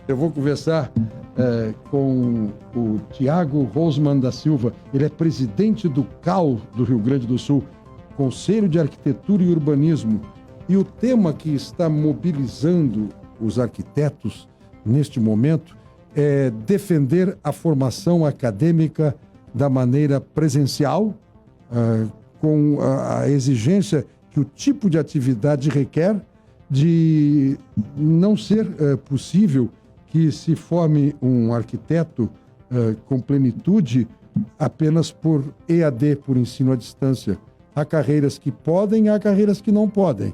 Eu vou conversar com o Tiago Rosman da Silva. Ele é presidente do CAU do Rio Grande do Sul, Conselho de Arquitetura e Urbanismo. E o tema que está mobilizando os arquitetos neste momento é defender a formação acadêmica da maneira presencial, com a exigência que o tipo de atividade requer, de não ser possível que se forme um arquiteto com plenitude apenas por EAD, por ensino à distância. Há carreiras que podem, há carreiras que não podem.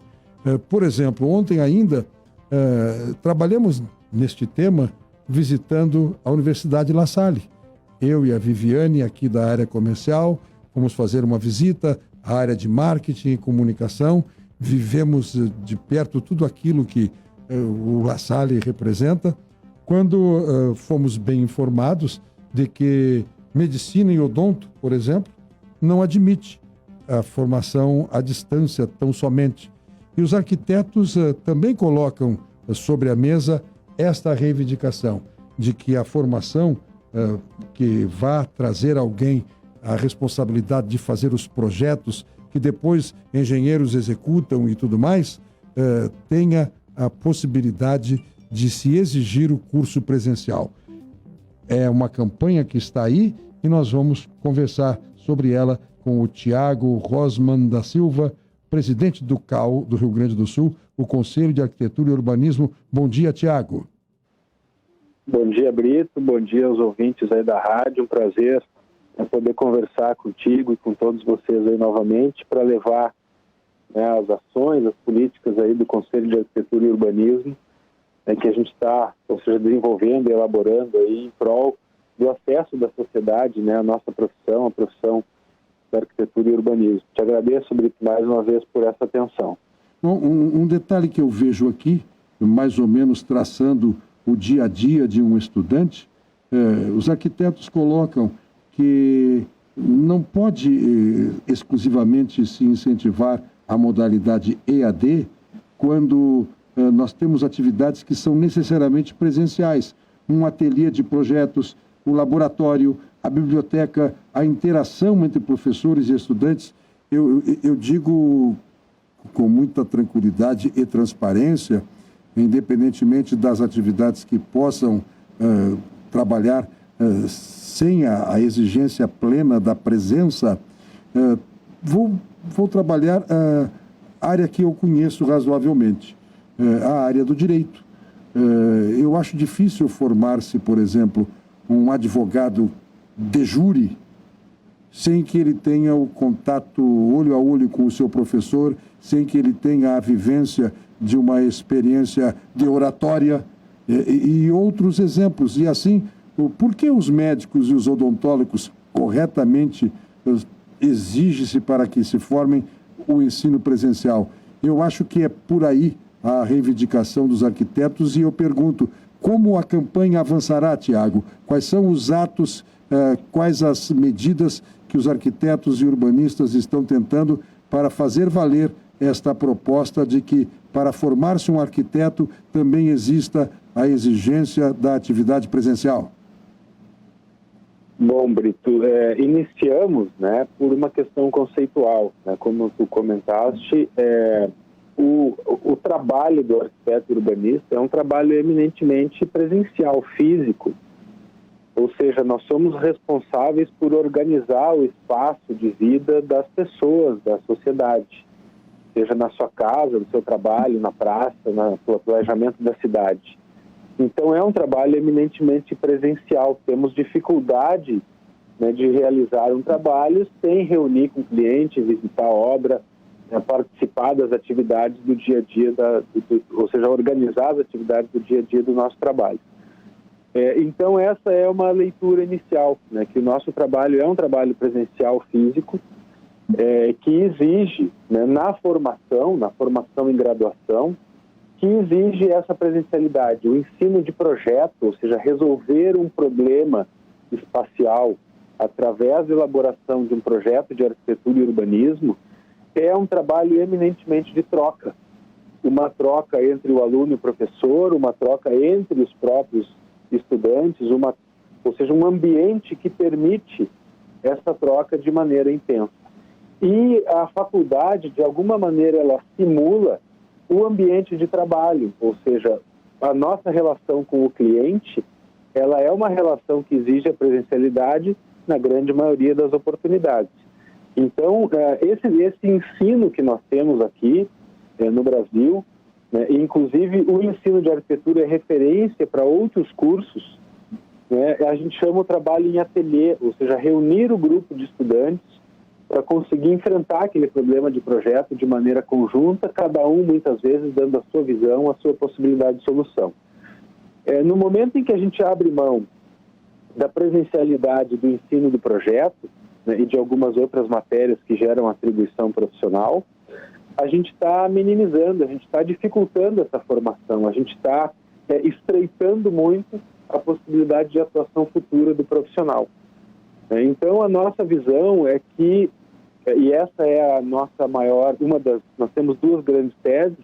Por exemplo, ontem ainda trabalhamos neste tema visitando a Universidade La Salle. Eu e a Viviane, aqui da área comercial, fomos fazer uma visita à área de marketing e comunicação, vivemos de perto tudo aquilo que o La Salle representa, quando fomos bem informados de que medicina e odonto, por exemplo, não admite a formação à distância tão somente. E os arquitetos também colocam sobre a mesa esta reivindicação de que a formação que vá trazer alguém a responsabilidade de fazer os projetos que depois engenheiros executam e tudo mais, tenha a possibilidade de se exigir o curso presencial. É uma campanha que está aí e nós vamos conversar sobre ela com o Tiago Rosman da Silva, presidente do CAU do Rio Grande do Sul, o Conselho de Arquitetura e Urbanismo. Bom dia, Tiago. Bom dia, Brito. Bom dia aos ouvintes aí da rádio. Um prazer poder conversar contigo e com todos vocês aí novamente para levar as ações, as políticas aí do Conselho de Arquitetura e Urbanismo que a gente está, desenvolvendo e elaborando aí em prol do acesso da sociedade, à nossa profissão, a profissão da arquitetura e urbanismo. Te agradeço, Brito, mais uma vez por essa atenção. Um detalhe que eu vejo aqui, mais ou menos traçando o dia a dia de um estudante, os arquitetos colocam que não pode exclusivamente se incentivar a modalidade EAD quando nós temos atividades que são necessariamente presenciais. Um ateliê de projetos, o laboratório, a biblioteca, a interação entre professores e estudantes. Eu digo com muita tranquilidade e transparência, independentemente das atividades que possam trabalhar sem a exigência plena da presença, vou trabalhar a área que eu conheço razoavelmente, a área do direito. Eu acho difícil formar-se, por exemplo, um advogado de jure sem que ele tenha o contato olho a olho com o seu professor, sem que ele tenha a vivência de uma experiência de oratória e outros exemplos. E assim, por que os médicos e os odontólogos corretamente exige-se para que se formem o ensino presencial? Eu acho que é por aí a reivindicação dos arquitetos e eu pergunto, como a campanha avançará, Tiago? Quais são os atos, quais as medidas que os arquitetos e urbanistas estão tentando para fazer valer esta proposta de que, para formar-se um arquiteto, também exista a exigência da atividade presencial? Bom, Brito, iniciamos por uma questão conceitual. Como tu comentaste, o trabalho do arquiteto urbanista é um trabalho eminentemente presencial, físico. Ou seja, nós somos responsáveis por organizar o espaço de vida das pessoas, da sociedade. Seja na sua casa, no seu trabalho, na praça, no planejamento da cidade. Então, é um trabalho eminentemente presencial. Temos dificuldade de realizar um trabalho sem reunir com o cliente, visitar a obra, participar das atividades do dia a dia, ou seja, organizar as atividades do dia a dia do nosso trabalho. Então, essa é uma leitura inicial, que o nosso trabalho é um trabalho presencial físico, que exige, na formação em graduação, que exige essa presencialidade. O ensino de projeto, ou seja, resolver um problema espacial através da elaboração de um projeto de arquitetura e urbanismo, é um trabalho eminentemente de troca. uma troca entre o aluno e o professor, uma troca entre os próprios estudantes, ou seja, um ambiente que permite essa troca de maneira intensa. E a faculdade, de alguma maneira, ela simula o ambiente de trabalho, ou seja, a nossa relação com o cliente, ela é uma relação que exige a presencialidade na grande maioria das oportunidades. Então, esse ensino que nós temos aqui no Brasil, né, inclusive o ensino de arquitetura é referência para outros cursos, né, a gente chama o trabalho em ateliê, ou seja, reunir o grupo de estudantes para conseguir enfrentar aquele problema de projeto de maneira conjunta, cada um muitas vezes dando a sua visão, a sua possibilidade de solução. No momento em que a gente abre mão da presencialidade do ensino do projeto, né, e de algumas outras matérias que geram atribuição profissional, a gente está minimizando, a gente está dificultando essa formação, a gente está estreitando muito a possibilidade de atuação futura do profissional. Então, a nossa visão é que, e essa é a nossa maior, nós temos duas grandes teses,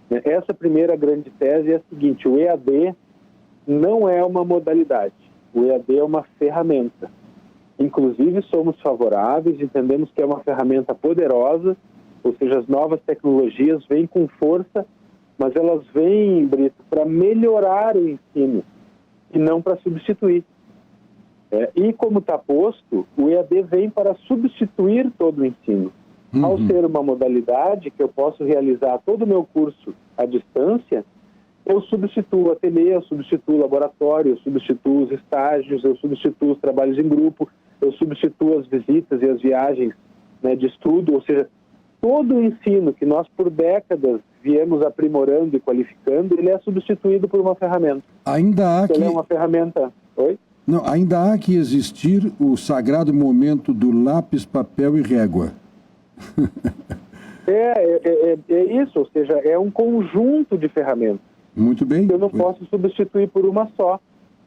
né? Essa primeira grande tese é a seguinte: o EAD não é uma modalidade, o EAD é uma ferramenta. Inclusive, somos favoráveis, entendemos que é uma ferramenta poderosa, ou seja, as novas tecnologias vêm com força, mas elas vêm, Brito, para melhorar o ensino e não para substituir. E como está posto, o EAD vem para substituir todo o ensino. Uhum. Ao ser uma modalidade que eu posso realizar todo o meu curso à distância, eu substituo o ateliê, eu substituo o laboratório, eu substituo os estágios, eu substituo os trabalhos em grupo, eu substituo as visitas e as viagens, né, de estudo, ou seja, todo o ensino que nós por décadas viemos aprimorando e qualificando, ele é substituído por uma ferramenta. Ainda há Ele é uma ferramenta... Oi? Não, ainda há que existir o sagrado momento do lápis, papel e régua. É isso, ou seja, é um conjunto de ferramentas. Muito bem. Eu não posso substituir por uma só.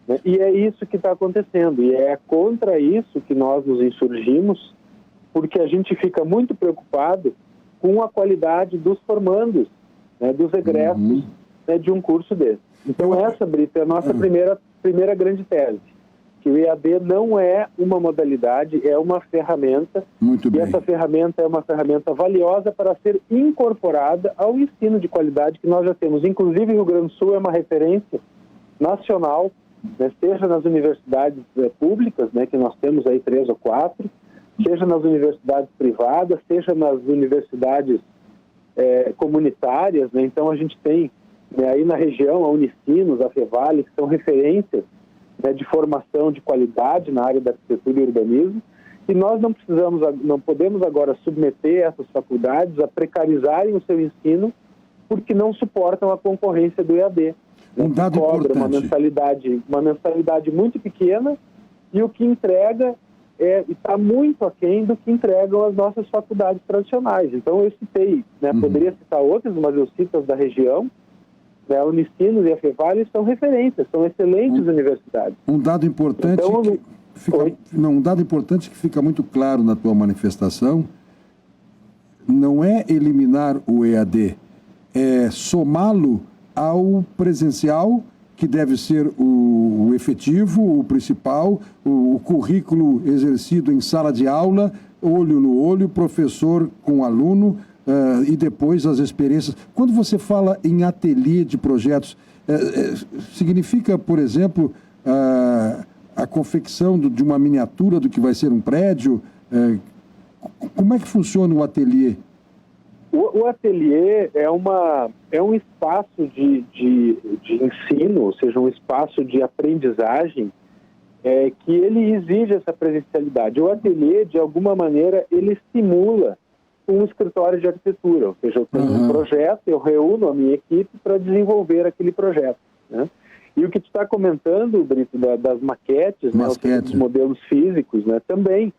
Né? E é isso que está acontecendo. E é contra isso que nós nos insurgimos, porque a gente fica muito preocupado com a qualidade dos formandos, né, dos egressos, né, de um curso desse. Então essa, Brito, é a nossa primeira grande tese. Que o EAD não é uma modalidade, é uma ferramenta. Muito bem. E essa ferramenta é uma ferramenta valiosa para ser incorporada ao ensino de qualidade que nós já temos. Inclusive, o Rio Grande do Sul é uma referência nacional, né, seja nas universidades públicas, né, que nós temos aí 3 ou 4, seja nas universidades privadas, seja nas universidades comunitárias. Né? Então, a gente tem, né, aí na região a Unicinos, a Fevale, que são referências, né, de formação de qualidade na área da arquitetura e urbanismo, e nós não podemos agora submeter essas faculdades a precarizarem o seu ensino porque não suportam a concorrência do EAD. Um dado cobra importante. uma mensalidade muito pequena, e o que entrega está muito aquém do que entregam as nossas faculdades tradicionais. Então eu citei, né, poderia citar outras, mas eu cito as da região. A Unicinos e a Fevale são referências, são excelentes universidades. Um dado importante, então, um dado importante que fica muito claro na tua manifestação, não é eliminar o EAD, é somá-lo ao presencial, que deve ser o efetivo, o principal, o currículo exercido em sala de aula, olho no olho, professor com aluno, e depois as experiências. Quando você fala em ateliê de projetos, significa, por exemplo, a confecção de uma miniatura do que vai ser um prédio? Como é que funciona o ateliê? O ateliê é um espaço de ensino, ou seja, um espaço de aprendizagem que ele exige essa presencialidade. O ateliê, de alguma maneira, ele simula um escritório de arquitetura, ou seja, eu tenho um projeto, eu reúno a minha equipe para desenvolver aquele projeto. Né? E o que tu está comentando, Brito, das maquetes, né, dos modelos físicos, né, também.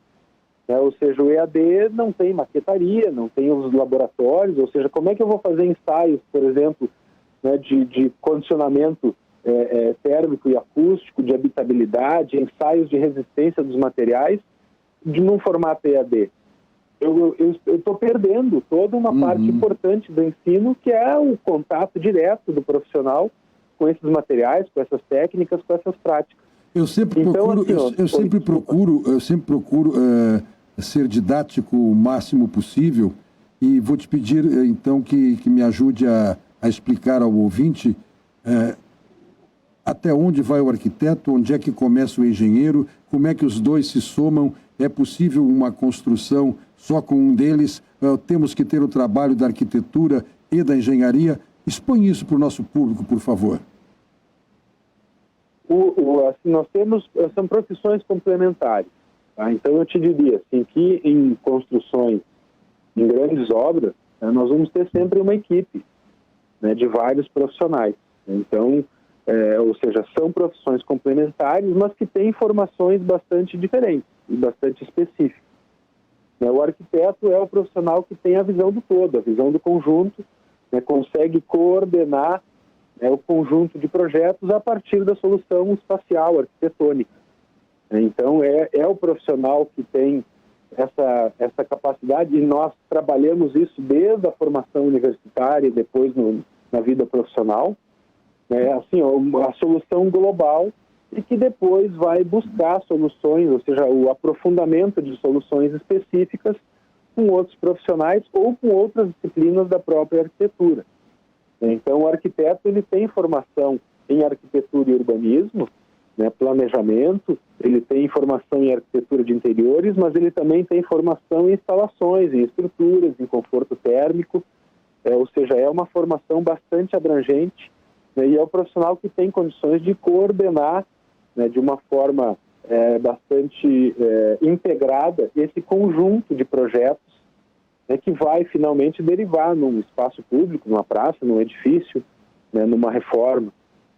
Né? Ou seja, o EAD não tem maquetaria, não tem os laboratórios, ou seja, como é que eu vou fazer ensaios, por exemplo, né, de condicionamento térmico e acústico, de habitabilidade, ensaios de resistência dos materiais, num formato EAD? eu estou perdendo toda uma parte importante do ensino, que é o contato direto do profissional com esses materiais, com essas técnicas, com essas práticas. Eu sempre procuro ser didático o máximo possível, e vou te pedir, então, que me ajude a explicar ao ouvinte até onde vai o arquiteto, onde é que começa o engenheiro, como é que os dois se somam, é possível uma construção só com um deles, temos que ter o trabalho da arquitetura e da engenharia. Expõe isso para o nosso público, por favor. Assim, nós temos, são profissões complementares. Tá? Então, eu te diria assim, que em construções, em grandes obras, nós vamos ter sempre uma equipe, né, de vários profissionais. Então, ou seja, são profissões complementares, mas que têm formações bastante diferentes e bastante específicas. O arquiteto é o profissional que tem a visão do todo, a visão do conjunto, né, consegue coordenar o conjunto de projetos a partir da solução espacial, arquitetônica. Então, é o profissional que tem essa capacidade, e nós trabalhamos isso desde a formação universitária e depois na vida profissional, assim, a solução global, e que depois vai buscar soluções, ou seja, o aprofundamento de soluções específicas com outros profissionais ou com outras disciplinas da própria arquitetura. Então, o arquiteto ele tem formação em arquitetura e urbanismo, né, planejamento, ele tem formação em arquitetura de interiores, mas ele também tem formação em instalações, em estruturas, em conforto térmico, ou seja, é uma formação bastante abrangente, né, e é o profissional que tem condições de coordenar, né, de uma forma bastante integrada esse conjunto de projetos, né, que vai finalmente derivar num espaço público, numa praça, num edifício, né, numa reforma.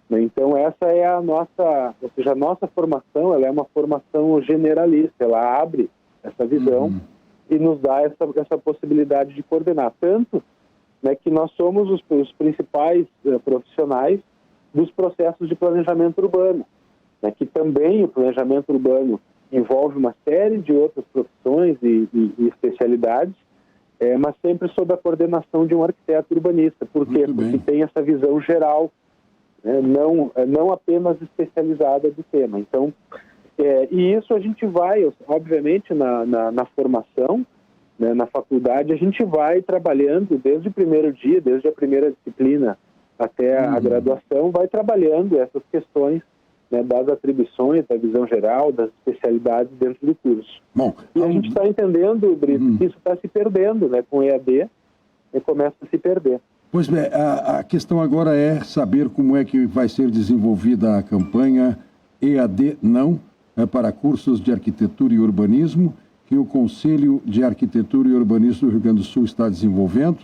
Então, essa é a nossa, ou seja, a nossa formação, ela é uma formação generalista, ela abre essa visão e nos dá essa possibilidade de coordenar. Tanto, né, que nós somos os principais profissionais dos processos de planejamento urbano, né, que também o planejamento urbano envolve uma série de outras profissões e especialidades, mas sempre sob a coordenação de um arquiteto urbanista. Por quê? Porque tem essa visão geral, não apenas especializada do tema. Então, e isso a gente vai, obviamente, na formação, né, na faculdade, a gente vai trabalhando desde o primeiro dia, desde a primeira disciplina até a graduação, vai trabalhando essas questões, né, das atribuições, da visão geral, das especialidades dentro do curso. Bom, e a gente está entendendo, Brito, que isso está se perdendo, né, com o EAD, e começa a se perder. Pois bem, a questão agora é saber como é que vai ser desenvolvida a campanha EAD Não para cursos de arquitetura e urbanismo, que o Conselho de Arquitetura e Urbanismo do Rio Grande do Sul está desenvolvendo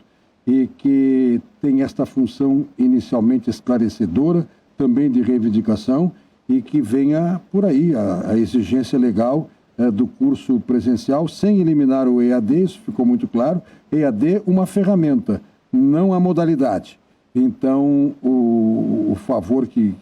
e que tem esta função inicialmente esclarecedora, também de reivindicação, e que venha por aí a exigência legal do curso presencial, sem eliminar o EAD, isso ficou muito claro. EAD, uma ferramenta, não a modalidade. Então, o favor que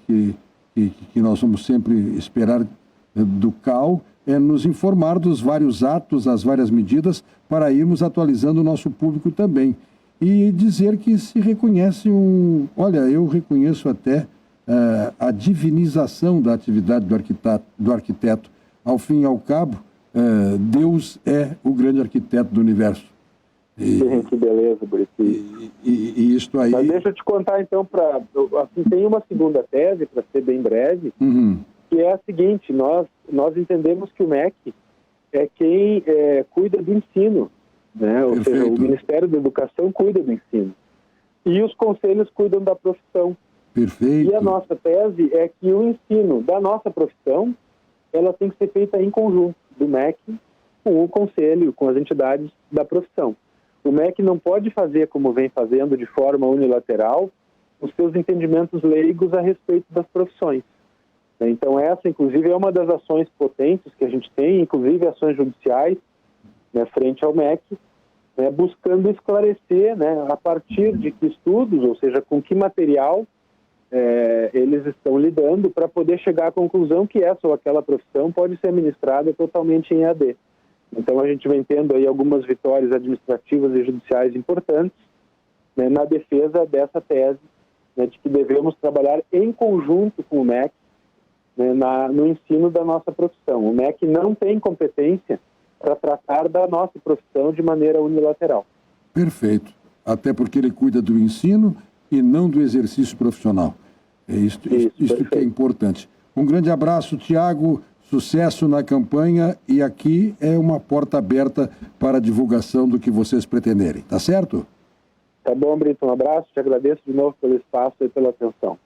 nós vamos sempre esperar do CAU é nos informar dos vários atos, as várias medidas, para irmos atualizando o nosso público também. E dizer que se reconhece Olha, eu reconheço até a divinização da atividade do arquiteto. Ao fim e ao cabo, Deus é o grande arquiteto do universo. Que beleza, Brito. E isto aí... Mas deixa eu te contar, então, assim, tem uma segunda tese, para ser bem breve, que é a seguinte: nós entendemos que o MEC é quem cuida do ensino, né? Ou seja, o Ministério da Educação cuida do ensino. E os conselhos cuidam da profissão. Perfeito. E a nossa tese é que o ensino da nossa profissão, ela tem que ser feita em conjunto, do MEC com o conselho, com as entidades da profissão. O MEC não pode fazer, como vem fazendo de forma unilateral, os seus entendimentos leigos a respeito das profissões. Então, essa, inclusive, é uma das ações potentes que a gente tem, inclusive ações judiciais, né, frente ao MEC, né, buscando esclarecer, né, a partir de que estudos, ou seja, com que material eles estão lidando, para poder chegar à conclusão que essa ou aquela profissão pode ser ministrada totalmente em EAD. Então a gente vem tendo aí algumas vitórias administrativas e judiciais importantes, né, na defesa dessa tese, né, de que devemos trabalhar em conjunto com o MEC, né, no ensino da nossa profissão. O MEC não tem competência para tratar da nossa profissão de maneira unilateral. Perfeito. Até porque ele cuida do ensino e não do exercício profissional. É isso que é importante. Um grande abraço, Tiago. Sucesso na campanha e aqui é uma porta aberta para a divulgação do que vocês pretenderem. Tá certo? Tá bom, Brito. Um abraço. Te agradeço de novo pelo espaço e pela atenção.